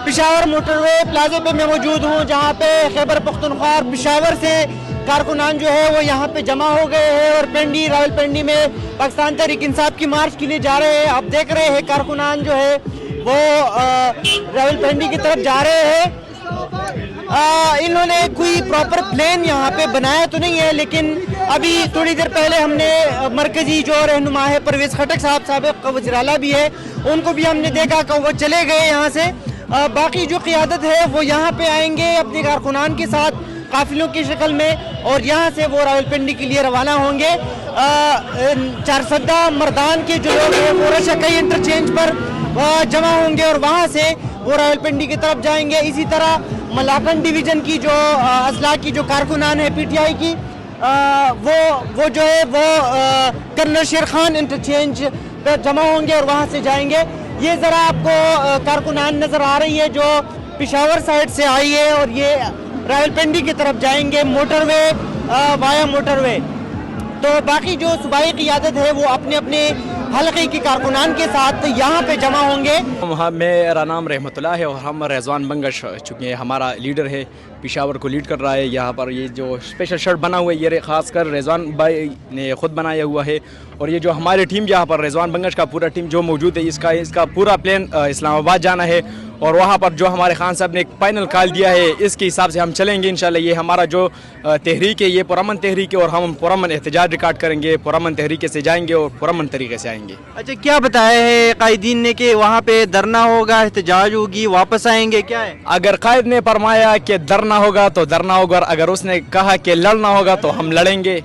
Peshawar motorway प्लाजे पे मैं मौजूद हूँ, जहाँ पे खैबर पख्तूनख्वा और पेशावर से कारकुनान जो है वो यहाँ पे जमा हो गए हैं और पिंडी रावलपिंडी में पाकिस्तान तहरीक इंसाफ की मार्च के लिए जा रहे हैं। आप देख रहे हैं कारकुनान जो है वो रावलपिंडी की तरफ जा रहे हैं। इन्होंने कोई प्रॉपर प्लान यहाँ पे बनाया तो नहीं है, लेकिन अभी थोड़ी देर पहले हमने मरकजी जो रहनुमा है परवेज खटक साहब साबिक़ वज़ीर आला भी है, उनको भी हमने देखा कि वो चले गए यहाँ से। बाकी जो क़ियादत है वो यहाँ पे आएंगे अपने कारकुनान के साथ काफिलों की शक्ल में, और यहाँ से वो रावलपिंडी के लिए रवाना होंगे। चारसद्दा मर्दान के जो लोग हैं वो रशाकई इंटरचेंज पर जमा होंगे और वहाँ से वो रावलपिंडी की तरफ जाएंगे। इसी तरह मलाकन डिवीज़न की जो असला की जो कारकुनान है PTI की, वो जो है वो कर्नल शेर खान इंटरचेंज पर जमा होंगे और वहाँ से जाएंगे। ये ज़रा आपको कारकुनान नज़र आ रही है जो पेशावर साइड से आई है और ये रावलपिंडी की तरफ जाएंगे मोटरवे वाया मोटरवे। तो बाकी जो सूबाई क़ियादत है वो अपने अपने हल्के की कारकुनान के साथ यहाँ पे जमा होंगे। मेरा नाम रहमतुल्लाह है और हम रिजवान बंगश, चूँकि हमारा लीडर है पेशावर को लीड कर रहा है। यहाँ पर ये जो स्पेशल शर्ट बना हुआ है ये ख़ास कर रिजवान भाई ने ख़ुद बनाया हुआ है, और ये जो हमारी टीम यहाँ पर रिजवान बंगश का पूरा टीम जो मौजूद है इसका पूरा प्लान इस्लामाबाद जाना है, और वहाँ पर जो हमारे खान साहब ने एक फाइनल कॉल दिया है इसके हिसाब से हम चलेंगे इंशाल्लाह। ये हमारा जो तहरीक है ये पुरअमन तहरीक है और हम पुरअमन एहतजाज रिकॉर्ड करेंगे, पुरअमन तहरीके से जाएंगे और पुरअमन तरीके से आएंगे। अच्छा, क्या बताया है कायदीन ने कि वहाँ पे धरना होगा, एहतजाज होगी, वापस आएंगे, क्या है? अगर कायद ने फरमाया कि धरना होगा तो धरना होगा, अगर उसने कहा कि लड़ना होगा तो हम लड़ेंगे।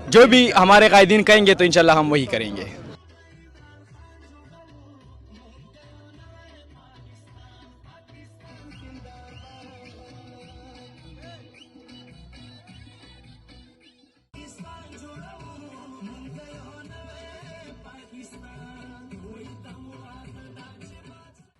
जो भी हमारे कायदीन कहेंगे तो इंशाल्लाह हम वही करेंगे।